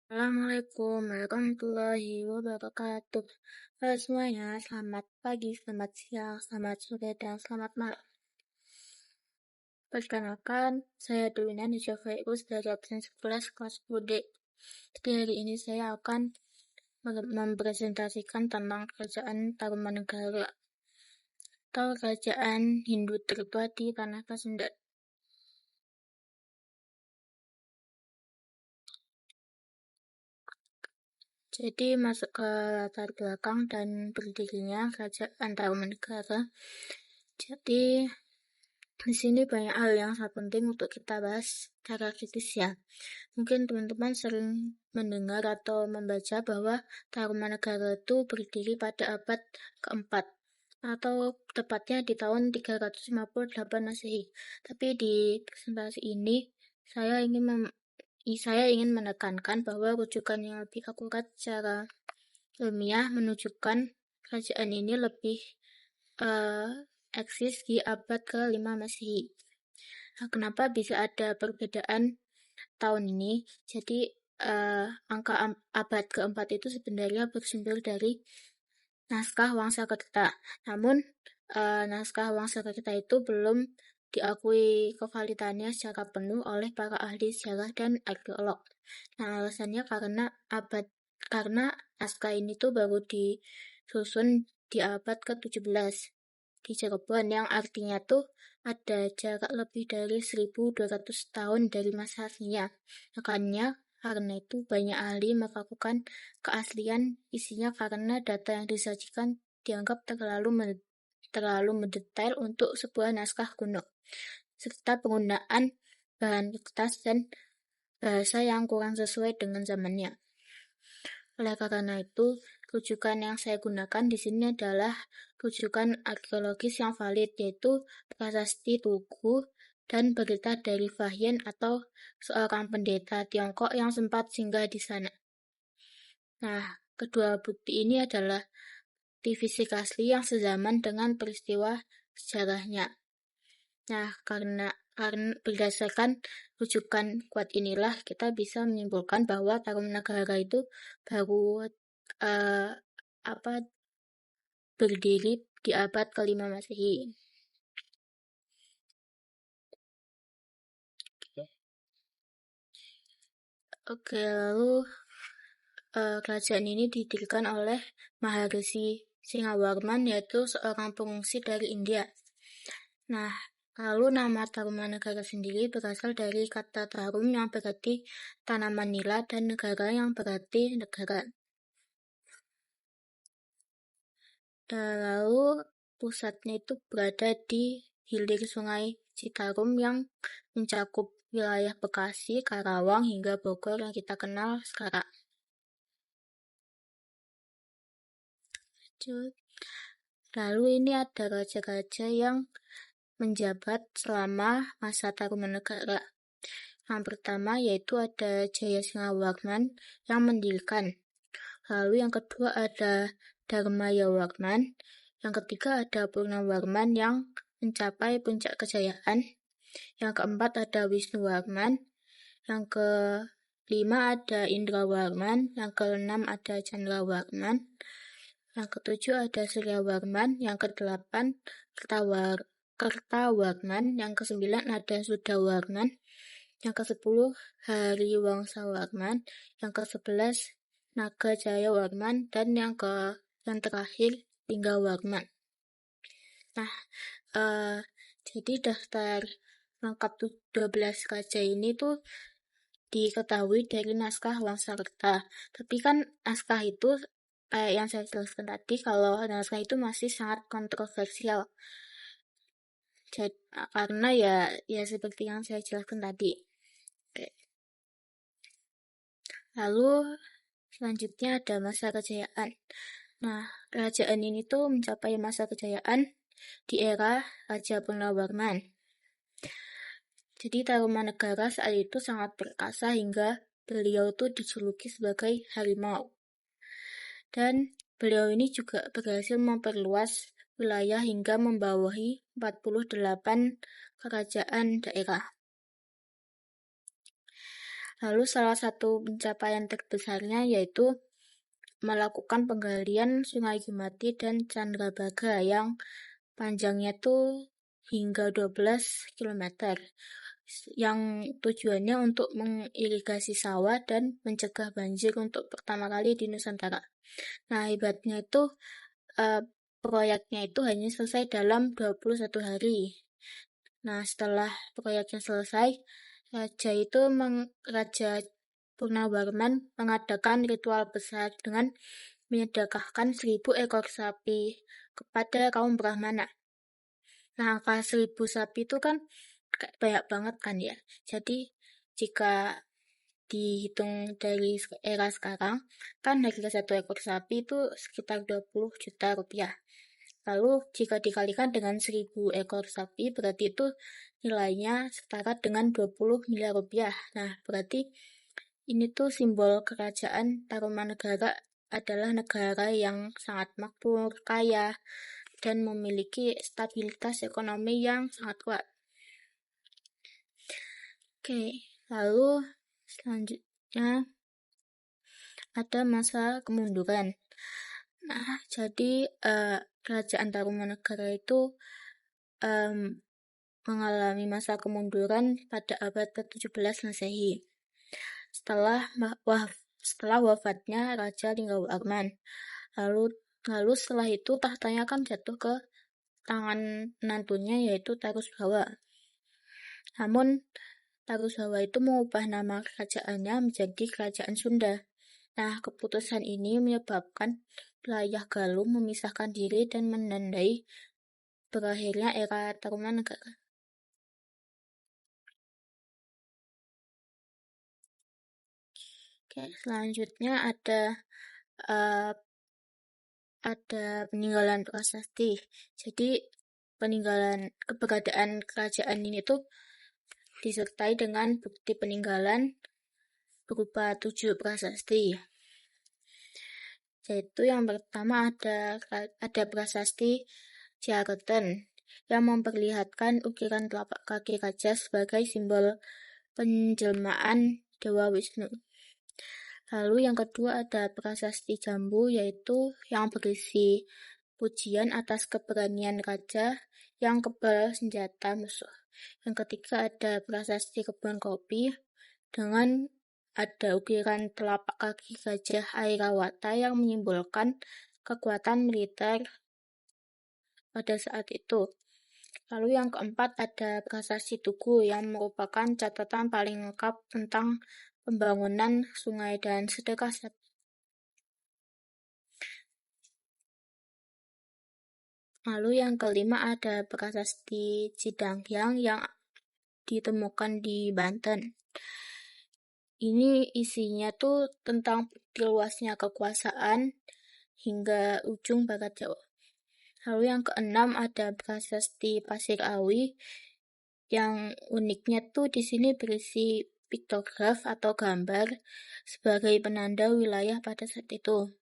Assalamualaikum warahmatullahi wabarakatuh. Halo semuanya, selamat pagi, selamat siang, selamat sore, dan selamat malam. Perkenalkan, saya Dewina Nijafairus dari absen 11 kelas 10D. Jadi hari ini saya akan mempresentasikan tentang kerajaan Tarumanegara atau kerajaan Hindu tertua di tanah Pasundan. Jadi masuk ke latar belakang dan berdirinya kerajaan Tarumanegara. Jadi di sini banyak hal yang sangat penting untuk kita bahas secara kritis ya. Mungkin teman-teman sering mendengar atau membaca bahwa Tarumanegara itu berdiri pada abad keempat atau tepatnya di tahun 358 Masehi. Tapi di presentasi ini saya ingin menekankan bahwa rujukan yang lebih akurat secara ilmiah menunjukkan kerajaan ini lebih eksis di abad ke-5 Masehi. Nah, kenapa bisa ada perbedaan tahun ini? Jadi angka abad keempat itu sebenarnya bersumber dari naskah Wangsakerta. Namun naskah Wangsakerta itu belum diakui kevalidannya secara penuh oleh para ahli sejarah dan arkeolog. Nah, alasannya karena naskah ini tuh baru disusun di abad ke-17 di Cirebon, yang artinya tuh ada jarak lebih dari 1200 tahun dari masa aslinya. Makanya karena itu banyak ahli meragukan keaslian isinya karena data yang disajikan dianggap terlalu mendetail untuk sebuah naskah kuno, serta penggunaan bahan kertas dan bahasa yang kurang sesuai dengan zamannya. Oleh karena itu, rujukan yang saya gunakan di sini adalah rujukan arkeologis yang valid, yaitu prasasti Tugu dan berita dari Fahyen atau seorang pendeta Tiongkok yang sempat singgah di sana. Nah, kedua bukti ini adalah bukti fisik asli yang sezaman dengan peristiwa sejarahnya. Nah, karena berdasarkan rujukan kuat inilah kita bisa menyimpulkan bahwa Tarumanegara itu baru berdiri di abad ke-5 Masehi. Oke, lalu kerajaan ini didirikan oleh Maharishi Singawarman, yaitu seorang pengungsi dari India. Nah, lalu nama Tarumanegara sendiri berasal dari kata tarum yang berarti tanaman nila dan negara yang berarti negara. Lalu pusatnya itu berada di hilir sungai Citarum yang mencakup wilayah Bekasi, Karawang, hingga Bogor yang kita kenal sekarang. Lalu ini ada raja-raja yang menjabat selama masa Tarumanegara. Yang pertama yaitu ada Jaya Singawarman yang mendirikan. Lalu yang kedua ada Dharmayawarman. Yang ketiga ada Purnawarman yang mencapai puncak kejayaan. Yang keempat ada Wisnuwarman. Yang kelima ada Indrawarman. Yang keenam ada Chandrawarman. Yang ketujuh ada Suryawarman. Yang kedelapan Kertawarman. Yang kesembilan ada Sudawarman. Yang ke-10 Hariwangsawarman. Yang ke-11 Nagajayawarman. Dan yang terakhir Linggawarman. Nah, jadi daftar lengkap 12 raja ini tuh diketahui dari naskah Wangsakerta. Tapi kan naskah itu kayak yang saya jelaskan tadi, kalau naskah itu masih sangat kontroversial. Karena ya seperti yang saya jelaskan tadi. Lalu selanjutnya ada masa kejayaan. Nah, kerajaan ini tuh mencapai masa kejayaan di era Raja Purnawarman. Jadi Tarumanegara saat itu sangat perkasa hingga beliau tuh dijuluki sebagai harimau. Dan beliau ini juga berhasil memperluas wilayah hingga membawahi 48 kerajaan daerah. Lalu salah satu pencapaian terbesarnya yaitu melakukan penggalian Sungai Gimati dan Chandrabaga yang panjangnya tuh hingga 12 km, yang tujuannya untuk mengirigasi sawah dan mencegah banjir untuk pertama kali di Nusantara. Nah, hebatnya itu proyeknya itu hanya selesai dalam 21 hari. Nah, setelah proyeknya selesai, Raja Purnawarman mengadakan ritual besar dengan menyedekahkan 1.000 ekor sapi kepada kaum Brahmana. Nah, angka 1.000 sapi itu kan banyak banget kan ya. Jadi, jika dihitung dari era sekarang, kan harga satu ekor sapi itu sekitar 20 juta rupiah. Lalu, jika dikalikan dengan 1.000 ekor sapi, berarti itu nilainya setara dengan 20 miliar rupiah. Nah, berarti ini tuh simbol kerajaan Tarumanegara adalah negara yang sangat makmur, kaya, dan memiliki stabilitas ekonomi yang sangat kuat. Oke, lalu selanjutnya ada masa kemunduran. Nah, jadi kerajaan Tarumanegara itu mengalami masa kemunduran pada abad ke-17 Masehi. Setelah wafatnya Raja Linggawarman. Lalu setelah itu tahtanya kan jatuh ke tangan menantunya yaitu Tarusbawa. Namun Tarusbawa itu mengubah nama kerajaannya menjadi Kerajaan Sunda. Nah, keputusan ini menyebabkan wilayah Galuh memisahkan diri dan menandai berakhirnya era Tarumanegara. Oke, selanjutnya ada peninggalan prasasti. Jadi keberadaan kerajaan ini tuh disertai dengan bukti peninggalan berupa 7 prasasti. Yaitu yang pertama ada prasasti Ciareten yang memperlihatkan ukiran telapak kaki raja sebagai simbol penjelmaan Dewa Wisnu. Lalu yang kedua ada prasasti Jambu, yaitu yang berisi pujian atas keberanian raja yang kebal senjata musuh. Yang ketiga ada prasasti Kebun Kopi dengan ada ukiran telapak kaki Gajah Airawata yang menyimbolkan kekuatan militer pada saat itu. Lalu yang keempat ada prasasti Tugu yang merupakan catatan paling lengkap tentang pembangunan sungai dan sedekah sapi. Lalu yang kelima ada prasasti Cidanghyang yang ditemukan di Banten. Ini isinya tuh tentang luasnya kekuasaan hingga ujung barat Jawa. Lalu yang keenam ada prasasti Pasir Awi yang uniknya tuh di sini berisi piktograf atau gambar sebagai penanda wilayah pada saat itu.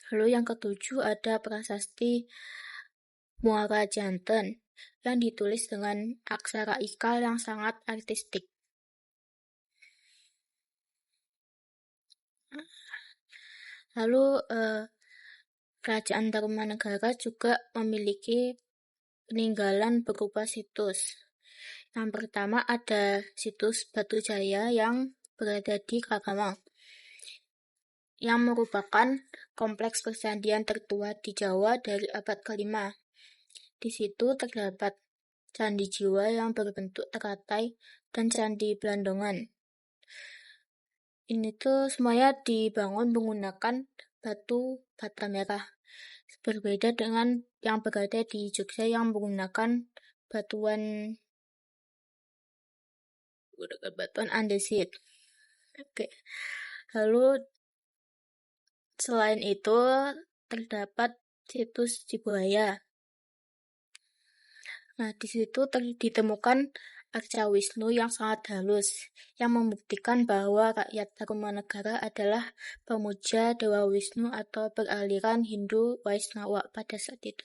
Lalu yang ketujuh ada prasasti Muara Janten yang ditulis dengan aksara Ika yang sangat artistik. Lalu kerajaan Tarumanegara juga memiliki peninggalan berupa situs. Yang pertama ada situs Batu Jaya yang berada di Kagamang, yang merupakan kompleks percandian tertua di Jawa dari abad ke-5. Di situ terdapat Candi Jiwa yang berbentuk teratai dan Candi Blandongan. Ini tuh semuanya dibangun menggunakan batu bata merah. Berbeda dengan yang berada di Jogja yang menggunakan batuan andesit. Oke. Lalu selain itu terdapat situs Cibuaya. Nah, di situ ditemukan arca Wisnu yang sangat halus, yang membuktikan bahwa rakyat Tarumanegara adalah pemuja Dewa Wisnu atau beraliran Hindu Waisnawa pada saat itu.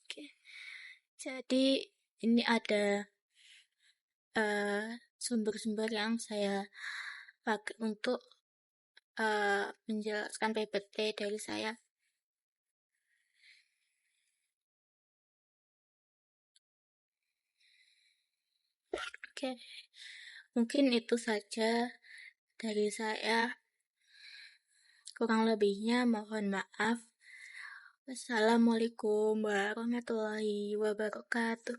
Oke. Jadi ini ada sumber-sumber yang saya pakai untuk menjelaskan PPT dari saya. Oke, mungkin itu saja dari saya. Kurang lebihnya mohon maaf. Wassalamualaikum warahmatullahi wabarakatuh.